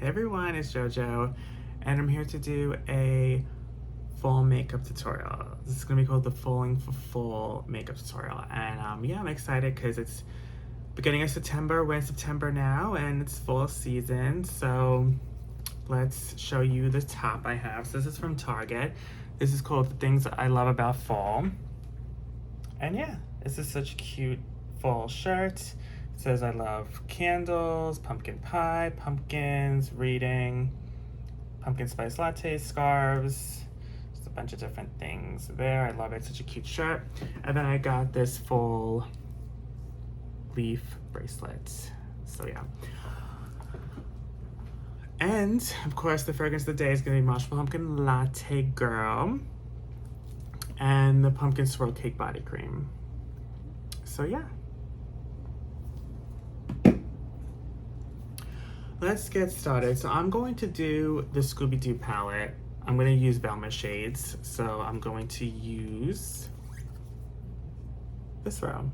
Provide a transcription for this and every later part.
Hey everyone, it's JoJo, and I'm here to do a fall makeup tutorial. This is gonna be called the Falling for Fall makeup tutorial, and yeah, I'm excited because it's beginning of September. We're in September now, and it's fall season. So let's show you the top I have. So this is from Target. This is called The Things I Love About Fall, and yeah, this is such a cute fall shirt. It says I love candles, pumpkin pie, pumpkins, reading, pumpkin spice lattes, scarves, just a bunch of different things there. I love it, such a cute shirt. And then I got this full leaf bracelet. So yeah. And of course the fragrance of the day is gonna be Marshmallow Pumpkin Latte Girl and the Pumpkin Swirl Cake Body Cream. So yeah. Let's get started. So I'm going to do the Scooby-Doo palette. I'm going to use Velma shades. So I'm going to use this row,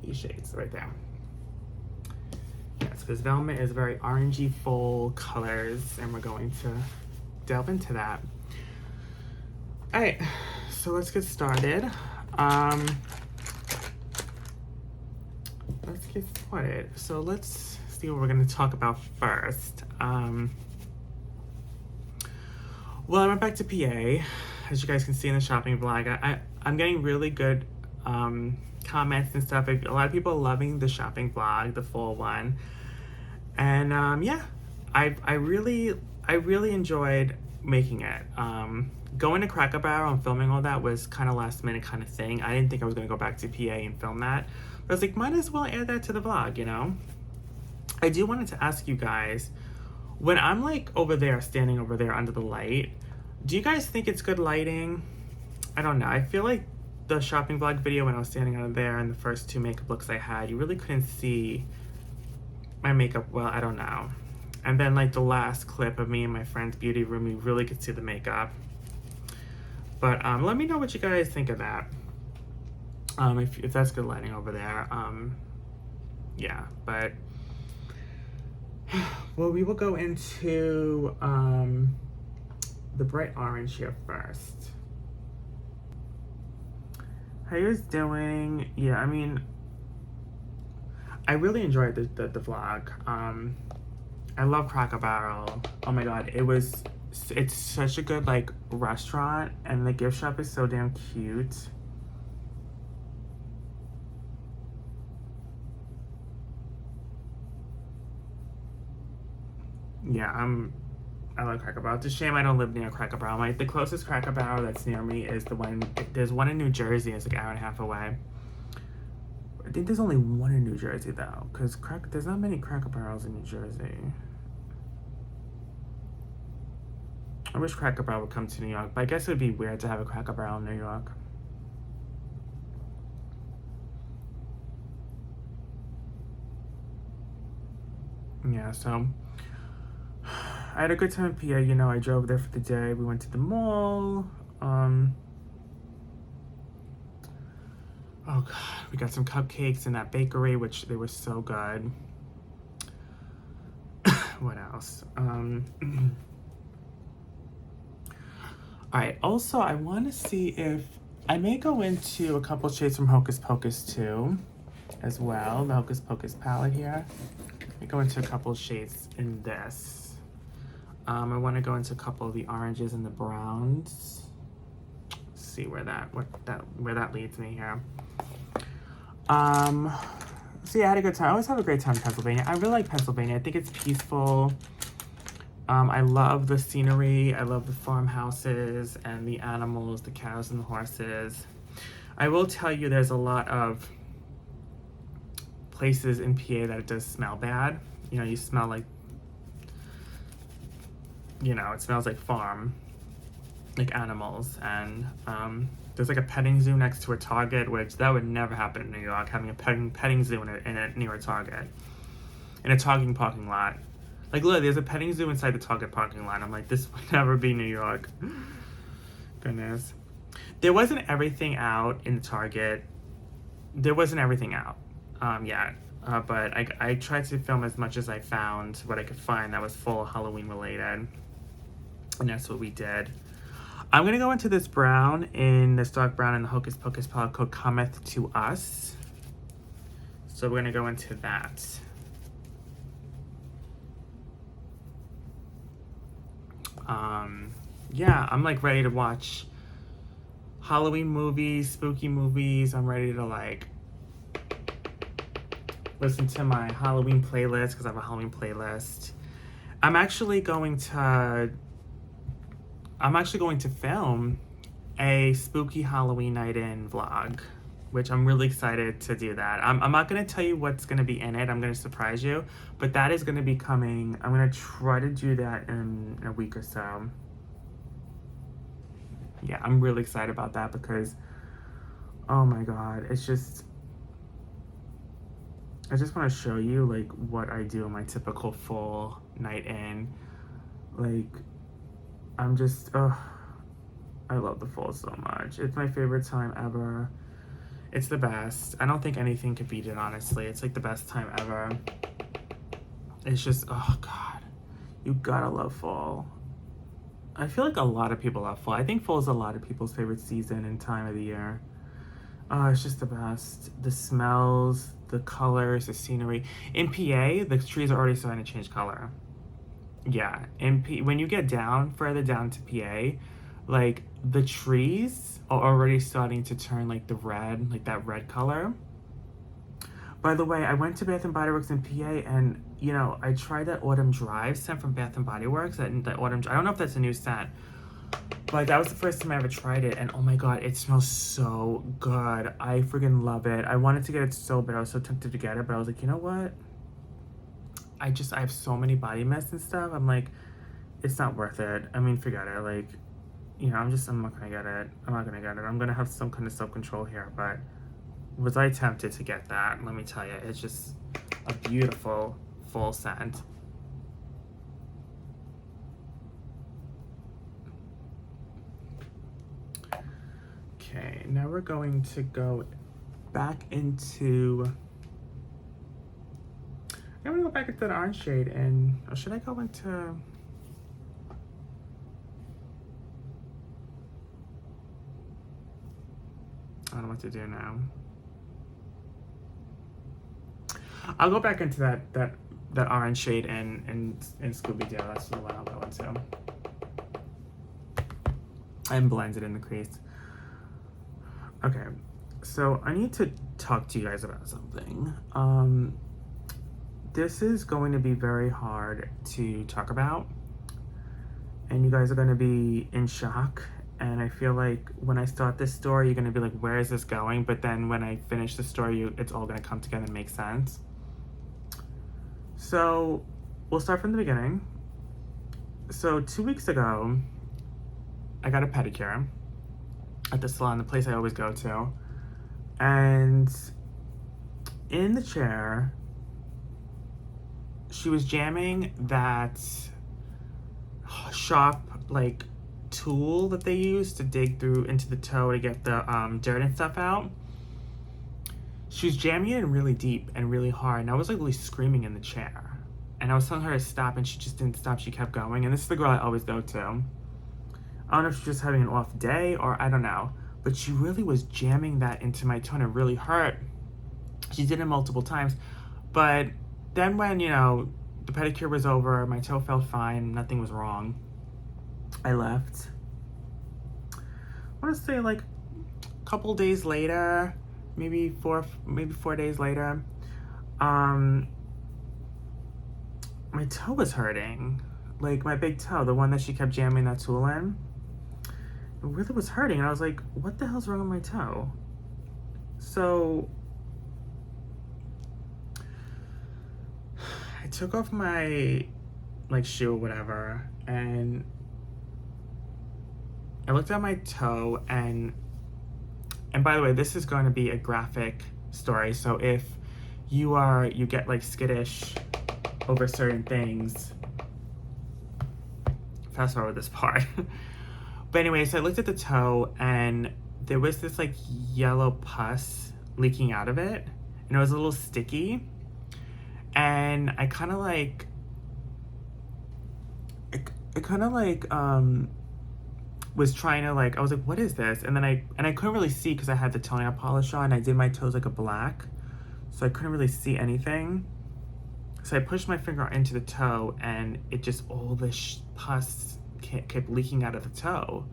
these shades right there. Yes, because Velma is very orangey full colors, and we're going to delve into that. All right, so let's get started. Let's get started. So let's see what we're going to talk about first. Well, I went back to PA, as you guys can see in the shopping vlog. I'm getting really good comments and stuff. A lot of people are loving the shopping vlog, the full one, and yeah, I really enjoyed making it. Going to Cracker Barrel and filming all that was kind of last minute kind of thing. I didn't think I was going to go back to PA and film that, but I was like, might as well add that to the vlog, you know. I do wanted to ask you guys, when I'm like over there, standing over there under the light, do you guys think it's good lighting? I don't know. I feel like the shopping vlog video when I was standing under there and the first two makeup looks I had, you really couldn't see my makeup well. I don't know. And then like the last clip of me in my friend's beauty room, you really could see the makeup. But let me know what you guys think of that. If that's good lighting over there. Yeah, but well, we will go into the bright orange here first. How you guys doing? Yeah, I mean, I really enjoyed the vlog. I love Cracker Barrel. Oh my god, it's such a good like restaurant, and the gift shop is so damn cute. Yeah, I love Cracker Barrel. It's a shame I don't live near Cracker Barrel. The closest Cracker Barrel that's near me is there's one in New Jersey. It's like an hour and a half away. I think there's only one in New Jersey though, because there's not many Cracker Barrels in New Jersey. I wish Cracker Barrel would come to New York, but I guess it would be weird to have a Cracker Barrel in New York. Yeah, so I had a good time in PA, you know. I drove there for the day. We went to the mall. Oh god, we got some cupcakes in that bakery, which they were so good. What else? Alright, also I want to see if I may go into a couple shades from Hocus Pocus too, as well. The Hocus Pocus palette here. I go into a couple shades in this. I want to go into a couple of the oranges and the browns. See where that leads me here. So yeah, I had a good time. I always have a great time in Pennsylvania. I really like Pennsylvania. I think it's peaceful. I love the scenery. I love the farmhouses and the animals, the cows and the horses. I will tell you, there's a lot of places in PA that it does smell bad. You know, you smell like, you know, it smells like farm, like animals. And there's like a petting zoo next to a Target, which that would never happen in New York, having a petting zoo near a Target, in a Target parking lot. Like, look, there's a petting zoo inside the Target parking lot. I'm like, this would never be New York. Goodness. There wasn't everything out in the Target. There wasn't everything out yet. But I tried to film as much as I found, what I could find that was full Halloween related. And that's what we did. I'm going to go into this brown, in this dark brown in the Hocus Pocus palette called Cometh to Us. So we're going to go into that. Yeah, I'm like ready to watch Halloween movies, spooky movies. I'm ready to like listen to my Halloween playlist because I have a Halloween playlist. I'm actually going to film a spooky Halloween night in vlog, which I'm really excited to do that. I'm not going to tell you what's going to be in it. I'm going to surprise you, but that is going to be coming. I'm going to try to do that in a week or so. Yeah, I'm really excited about that because, oh my God, I just want to show you like what I do in my typical full night in. Like, I'm just, I love the fall so much. It's my favorite time ever. It's the best. I don't think anything could beat it, honestly. It's like the best time ever. It's just, oh God, you gotta love fall. I feel like a lot of people love fall. I think fall is a lot of people's favorite season and time of the year. It's just the best. The smells, the colors, the scenery. In PA, the trees are already starting to change color. Yeah, when you get further down to PA, like the trees are already starting to turn like that red color. By the way, I went to Bath and Body Works in PA, and you know, I tried that Autumn Drive scent from Bath and Body Works. That Autumn, I don't know if that's a new scent, but that was the first time I ever tried it, and oh my God, it smells so good. I freaking love it. I wanted to get it so bad. I was so tempted to get it, but I was like, you know what? I have so many body mists and stuff. I'm like, it's not worth it. I mean, forget it. Like, you know, I'm not gonna get it. I'm not gonna get it. I'm gonna have some kind of self-control here, but was I tempted to get that? Let me tell you, it's just a beautiful full scent. Okay, now we're going to go back into, I'm gonna go back into the orange shade, and or should I go into, I don't know what to do now. I'll go back into that orange shade in Scooby-Doo. That's the one I'll go into. And blend it in the crease. Okay, so I need to talk to you guys about something. This is going to be very hard to talk about, and you guys are going to be in shock. And I feel like when I start this story, you're going to be like, where is this going? But then when I finish the story, it's all going to come together and make sense. So we'll start from the beginning. So 2 weeks ago, I got a pedicure at the salon, the place I always go to. And in the chair, she was jamming that sharp, like, tool that they use to dig through into the toe to get the dirt and stuff out. She was jamming it in really deep and really hard, and I was like really screaming in the chair. And I was telling her to stop, and she just didn't stop. She kept going, and this is the girl I always go to. I don't know if she's just having an off day or I don't know, but she really was jamming that into my toe, and it really hurt. She did it multiple times, but then when, you know, the pedicure was over, my toe felt fine, nothing was wrong, I left. I want to say like a couple days later, maybe four days later, my toe was hurting. Like my big toe, the one that she kept jamming that tool in, it really was hurting. And I was like, what the hell's wrong with my toe? So I took off my like shoe or whatever, and I looked at my toe, and by the way, this is going to be a graphic story, so if you get like skittish over certain things, fast forward this part. But anyway, so I looked at the toe, and there was this like yellow pus leaking out of it, and it was a little sticky. and I kind of like, it kind of like, was trying to like, I was like, what is this? And then I couldn't really see because I had the toenail polish on. I did my toes like a black, so I couldn't really see anything. So I pushed my finger into the toe, and it just, all the pus kept leaking out of the toe.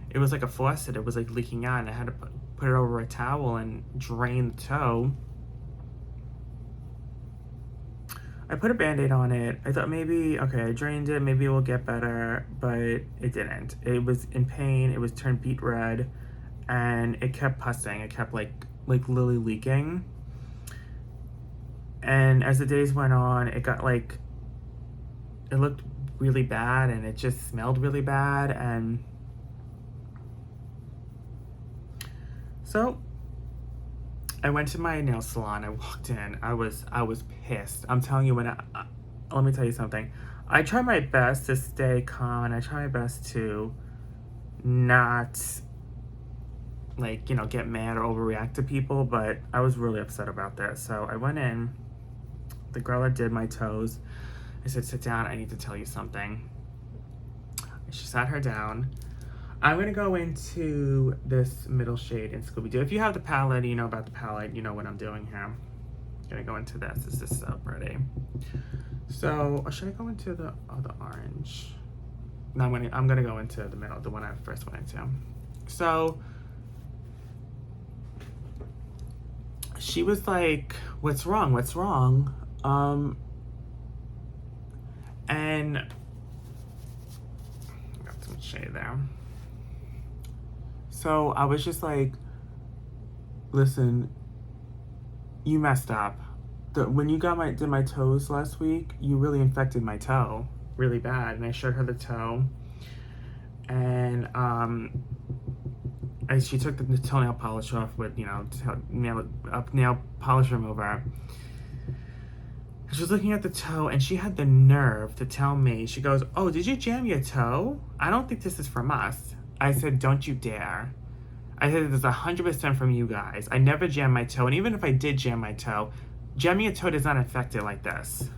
It was like a faucet. It was like leaking out, and I had to put it over a towel and drain the toe. I put a Band-Aid on it. I thought maybe, okay, I drained it, maybe it will get better, but it didn't. It was in pain, it was turned beet red, and it kept pussing. It kept like literally leaking. And as the days went on, it got like, it looked really bad, and it just smelled really bad, and so I went to my nail salon. I walked in. I was pissed. I'm telling you, let me tell you something. I try my best to stay calm, and I try my best to not like, you know, get mad or overreact to people, but I was really upset about this. So I went in. The girl that did my toes, I said, sit down. I need to tell you something. She sat her down. I'm going to go into this middle shade in Scooby-Doo. If you have the palette, you know about the palette, you know what I'm doing here. I'm going to go into this. This is so pretty. So, or should I go into the orange? No, I'm going to go into the middle, the one I first went into. So, she was like, what's wrong? What's wrong? And I got some shade there. So I was just like, listen, you messed up. When you did my toes last week, you really infected my toe really bad. And I showed her the toe, and she took the toenail polish off with, you know, nail polish remover. She was looking at the toe, and she had the nerve to tell me, she goes, oh, did you jam your toe? I don't think this is from us. I said, don't you dare. I said, this is 100% from you guys. I never jam my toe, and even if I did jam my toe, jamming a toe does not affect it like this.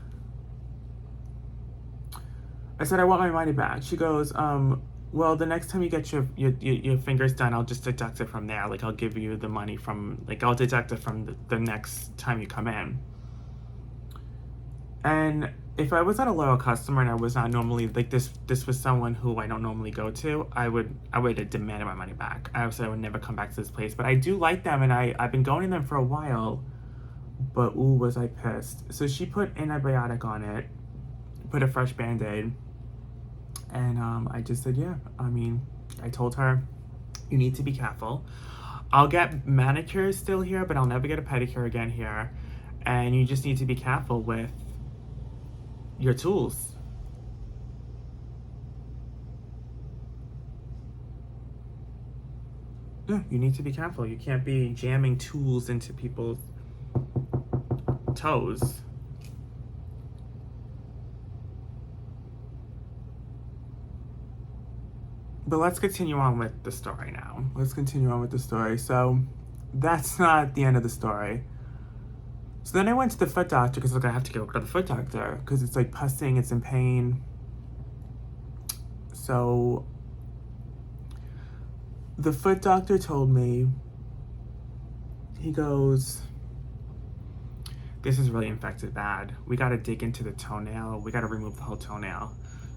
I said, I want my money back. She goes, well, the next time you get your fingers done, I'll just deduct it from there. Like, I'll give you the money from, like, I'll deduct it from the next time you come in. And if I was not a loyal customer and I was not normally, like, this was someone who I don't normally go to, I would have demanded my money back. I said I would never come back to this place. But I do like them, and I've been going to them for a while. But ooh, was I pissed. So she put antibiotic on it, put a fresh Band-Aid. And I just said, yeah, I mean, I told her, you need to be careful. I'll get manicures still here, but I'll never get a pedicure again here. And you just need to be careful with your tools. Yeah, you need to be careful. You can't be jamming tools into people's toes. But let's continue on with the story now. Let's continue on with the story. So that's not the end of the story. So then I went to the foot doctor because like, I have to go to the foot doctor because it's like pussing, it's in pain. So the foot doctor told me, he goes, this is really infected bad. We got to dig into the toenail. We got to remove the whole toenail.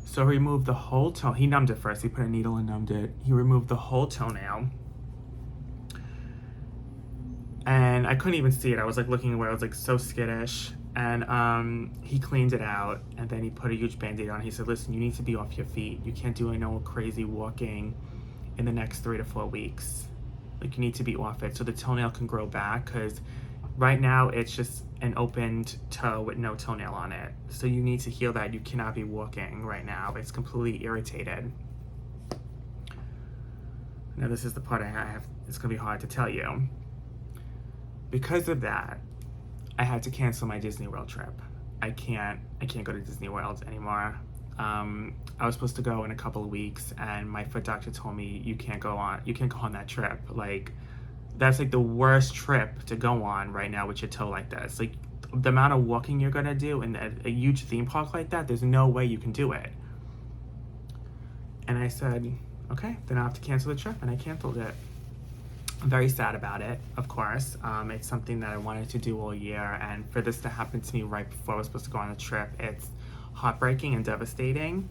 So he removed the whole toe. He numbed it first. He put a needle and numbed it. He removed the whole toenail. And I couldn't even see it. I was like looking away. I was like so skittish. And he cleaned it out. And then he put a huge Band-Aid on. He said, listen, you need to be off your feet. You can't do no crazy walking in the next 3 to 4 weeks. Like, you need to be off it so the toenail can grow back. Because right now it's just an opened toe with no toenail on it. So you need to heal that. You cannot be walking right now. It's completely irritated. Now this is the part I have. It's going to be hard to tell you. Because of that, I had to cancel my Disney World trip. I can't go to Disney World anymore. I was supposed to go in a couple of weeks, and my foot doctor told me you can't go on that trip. Like, that's like the worst trip to go on right now with your toe like this. Like the amount of walking you're gonna do in a huge theme park like that, there's no way you can do it. And I said, okay, then I'll have to cancel the trip, and I canceled it. I'm very sad about it, of course. It's something that I wanted to do all year, and for this to happen to me right before I was supposed to go on the trip, it's heartbreaking and devastating.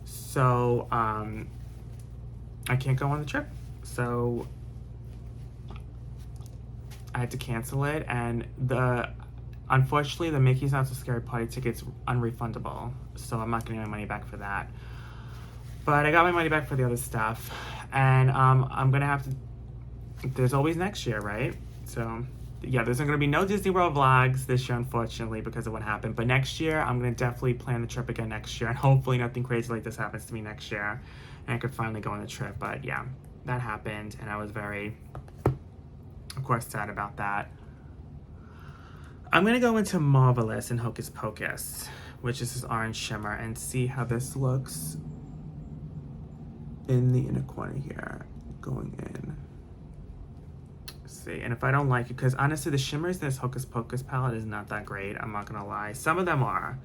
So I can't go on the trip. So I had to cancel it, and unfortunately the Mickey's Not So Scary party ticket's unrefundable, so I'm not getting my money back for that. But I got my money back for the other stuff, and I'm gonna have to. There's always next year, right? So yeah, there's gonna be no Disney World vlogs this year, unfortunately, because of what happened. But next year, I'm gonna definitely plan the trip again next year, and hopefully nothing crazy like this happens to me next year, and I could finally go on the trip. But yeah, that happened, and I was very, of course, sad about that. I'm gonna go into Marvelous and Hocus Pocus, which is this orange shimmer, and see how this looks in the inner corner here, going in. See, and if I don't like it, because honestly the shimmers in this Hocus Pocus palette is not that great, I'm not gonna lie. Some of them are,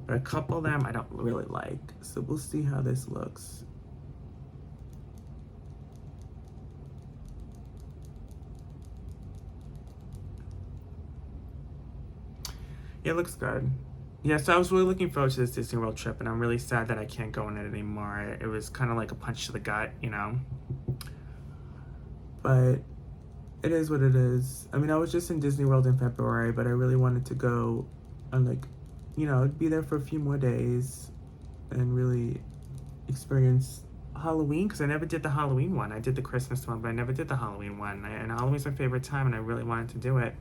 but a couple of them I don't really like. So we'll see how this looks. Yeah, it looks good. Yeah, so I was really looking forward to this Disney World trip, and I'm really sad that I can't go on it anymore. It was kind of like a punch to the gut, you know? But it is what it is. I mean, I was just in Disney World in February, but I really wanted to go and, like, you know, be there for a few more days and really experience Halloween, because I never did the Halloween one. I did the Christmas one, but I never did the Halloween one. And Halloween's my favorite time, and I really wanted to do it.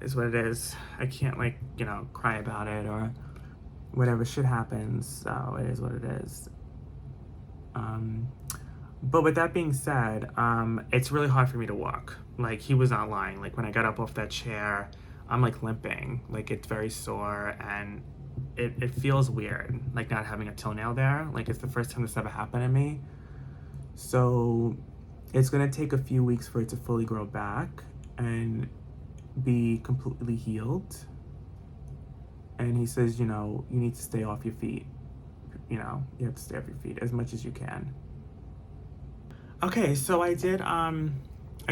Is what it is. I can't, like, you know, cry about it or whatever shit happens, so it is what it is. But with that being said, it's really hard for me to walk. Like, he was not lying. Like, when I got up off that chair, I'm like limping. Like, it's very sore, and it feels weird, like not having a toenail there. Like, it's the first time this ever happened to me. So it's gonna take a few weeks for it to fully grow back and be completely healed. And he says, you know, you need to stay off your feet. You know, you have to stay off your feet as much as you can. Okay, so I did, I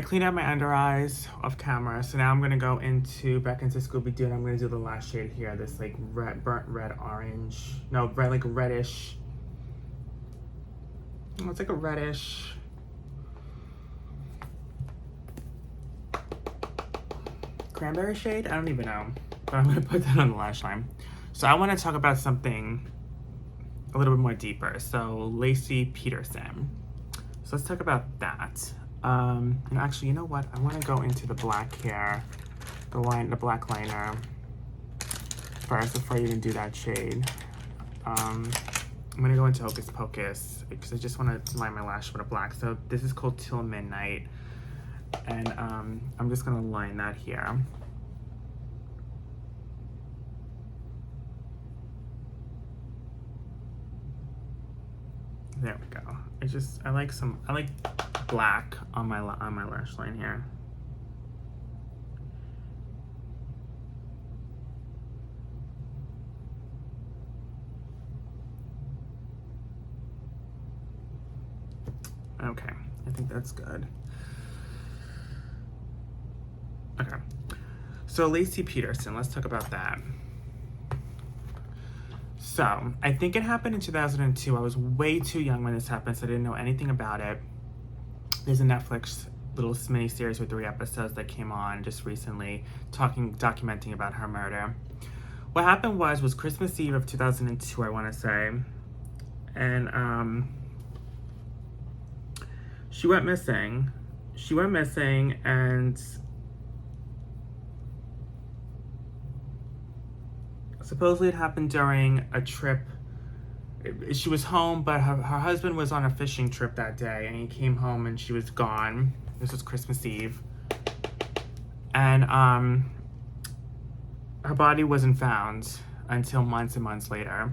cleaned out my under eyes off camera. So now I'm gonna go back into Scooby-Doo, and I'm gonna do the last shade here. This like burnt red orange. No, red, like reddish. Oh, it's like a reddish. Cranberry shade? I don't even know, but I'm gonna put that on the lash line. So I want to talk about something a little bit more deeper. So Laci Peterson. So let's talk about that. And actually, you know what? I want to go into the black here, the black liner first before I even do that shade. I'm gonna go into Hocus Pocus because I just want to line my lash with a black. So this is called Till Midnight. And I'm just gonna line that here. There we go. I like black on my lash line here. Okay, I think that's good. Okay, so Laci Peterson, let's talk about that. So, I think it happened in 2002. I was way too young when this happened, so I didn't know anything about it. There's a Netflix little mini series with 3 episodes that came on just recently, documenting about her murder. What happened was Christmas Eve of 2002, I want to say, and she went missing. And supposedly it happened during a trip. She was home, but her husband was on a fishing trip that day, and he came home and she was gone. This was Christmas Eve. And her body wasn't found until months and months later.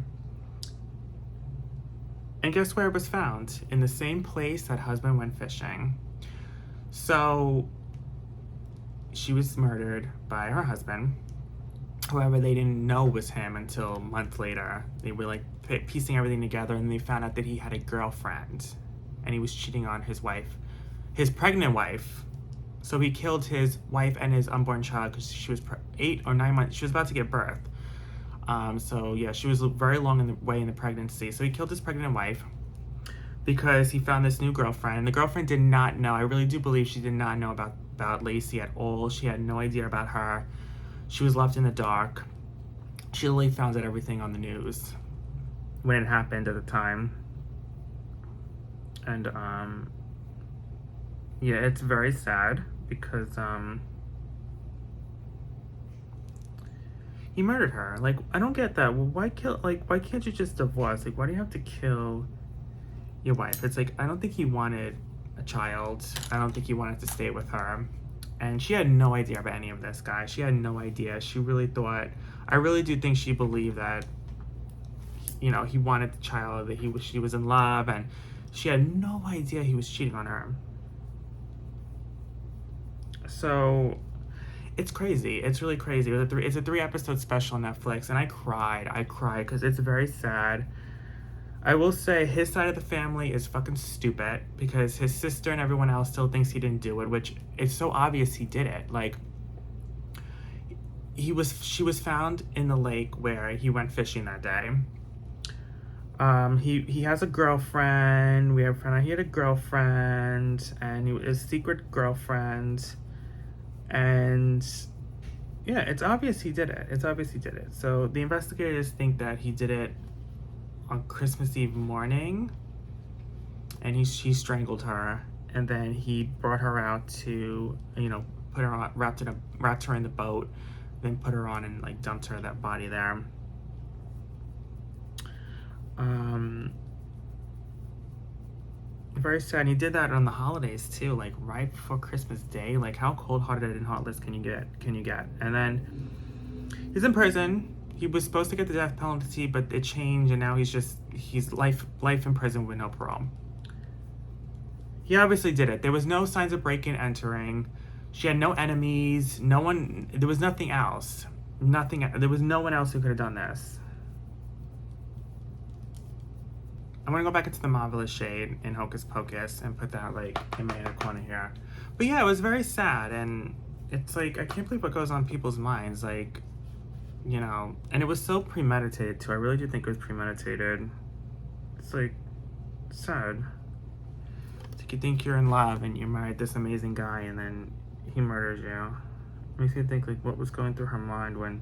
And guess where it was found? In the same place that husband went fishing. So she was murdered by her husband. However, they didn't know it was him until months later. They were like piecing everything together, and they found out that he had a girlfriend, and he was cheating on his wife, his pregnant wife. So he killed his wife and his unborn child because she was 8 or 9 months. She was about to give birth. So yeah, she was very long in the way in the pregnancy. So he killed his pregnant wife because he found this new girlfriend. And the girlfriend did not know. I really do believe she did not know about Laci at all. She had no idea about her. She was left in the dark. She literally found out everything on the news when it happened at the time. And yeah, it's very sad because he murdered her. Like, I don't get that. Well, why can't you just divorce? Like, why do you have to kill your wife? It's like, I don't think he wanted a child. I don't think he wanted to stay with her. And she had no idea about any of this, guys. She had no idea. She really thought, I really do think she believed that, you know, he wanted the child, that she was in love, and she had no idea he was cheating on her. So it's crazy. It's really crazy. It's a 3-episode special on Netflix, and I cried because it's very sad. I will say his side of the family is fucking stupid because his sister and everyone else still thinks he didn't do it, which it's so obvious he did it. Like, she was found in the lake where he went fishing that day. He has a girlfriend. We have found out he had a girlfriend, and his secret girlfriend. And yeah, it's obvious he did it. So the investigators think that he did it on Christmas Eve morning, and he strangled her, and then he brought her out to, you know, put her on, wrapped her in the boat, then put her on and like dumped her, that body there. Very sad. And he did that on the holidays too, like right before Christmas Day. Like, how cold-hearted and heartless can you get? And then he's in prison. He was supposed to get the death penalty, but it changed, and now he's life in prison with no parole. He obviously did it. There was no signs of breaking and entering. She had no enemies. No one. There was nothing else. There was no one else who could have done this. I'm gonna go back into the Marvelous Shade in Hocus Pocus and put that like in my inner corner here. But yeah, it was very sad, and it's like, I can't believe what goes on in people's minds, like, you know, and it was so premeditated too. I really do think it was premeditated. It's like sad. It's like you think you're in love and you married this amazing guy, and then he murders you. Makes me think like what was going through her mind when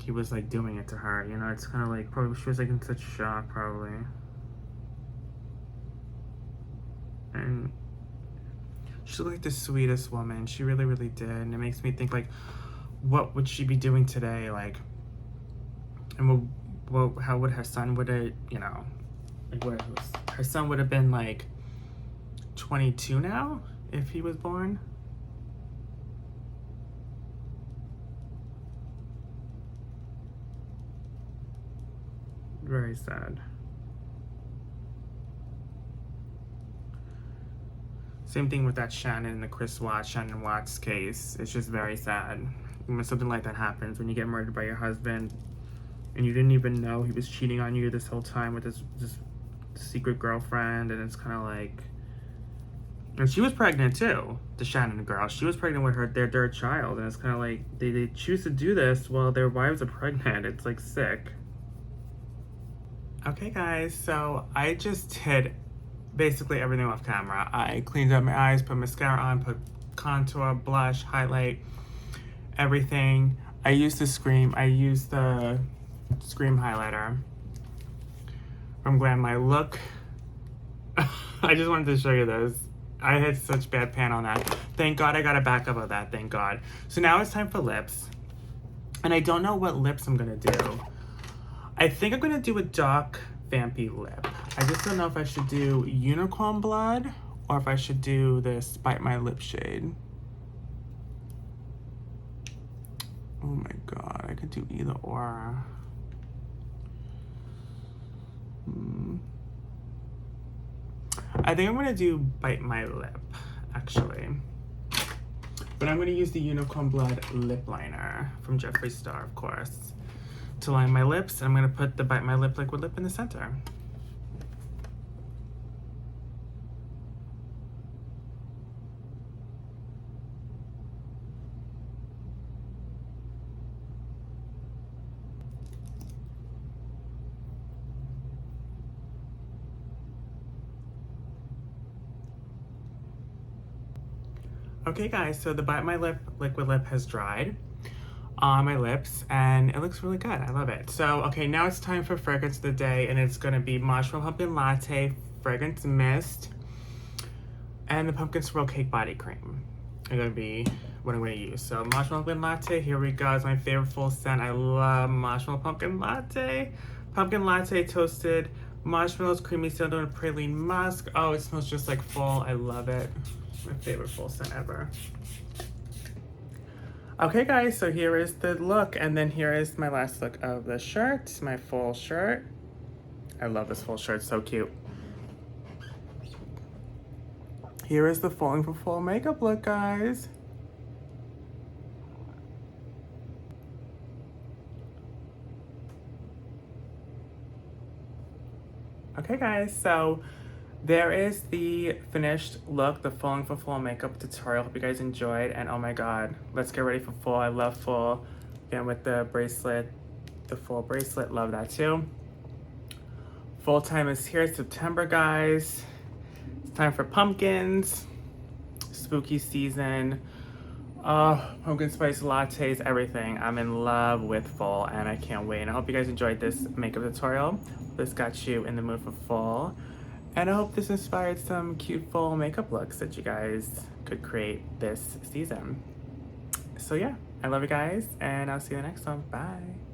he was like doing it to her. You know, it's kind of like, probably she was like in such shock probably. And she looked like the sweetest woman. She really, really did. And it makes me think like, what would she be doing today? Like, and how would her son would have, you know, like her son would have been like 22 now if he was born. Very sad. Same thing with that Shannon Watts case. It's just very sad when something like that happens, when you get murdered by your husband and you didn't even know he was cheating on you this whole time with this secret girlfriend. And it's kind of like, and she was pregnant too, the Shannon girl. She was pregnant with their third child, and it's kind of like they choose to do this while their wives are pregnant. It's like sick. Okay guys, so I just did basically everything off camera. I cleaned up my eyes, put mascara on, put contour, blush, highlight, everything. I used the Scream highlighter from Glam My Look. I just wanted to show you this. I had such bad pan on that. Thank God I got a backup of that, thank God. So now it's time for lips. And I don't know what lips I'm gonna do. I think I'm gonna do a dark vampy lip. I just don't know if I should do Unicorn Blood or if I should do this Bite My Lip shade. Oh my God, I could do either or. I think I'm gonna do Bite My Lip, actually. But I'm going to use the Unicorn Blood lip liner from Jeffree Star, of course, to line my lips. I'm going to put the Bite My Lip liquid lip in the center. Okay guys, so the Bite My Lip liquid lip has dried on my lips and it looks really good. I love it. So, okay, now it's time for fragrance of the day, and it's gonna be Marshmallow Pumpkin Latte Fragrance Mist and the Pumpkin Swirl Cake Body Cream are gonna be what I'm gonna use. So Marshmallow Pumpkin Latte, here we go. It's my favorite full scent. I love Marshmallow Pumpkin Latte. Pumpkin Latte toasted marshmallows, creamy cinnamon, praline musk. Oh, it smells just like fall. I love it. My favorite full scent ever. Okay guys, so here is the look, and then here is my last look of the shirt, my full shirt. I love this full shirt, so cute. Here is the Falling for Fall makeup look, guys. Okay guys, so there is the finished look, the Falling for Fall makeup tutorial. Hope you guys enjoyed, and oh my god, let's get ready for fall. I love fall. Again, with the bracelet, the full bracelet, love that too. Fall time is here, September, guys. It's time for pumpkins, spooky season. Pumpkin spice lattes, everything. I'm in love with fall and I can't wait. And I hope you guys enjoyed this makeup tutorial. This got you in the mood for fall. And I hope this inspired some cute fall makeup looks that you guys could create this season. So yeah, I love you guys, and I'll see you in the next one. Bye.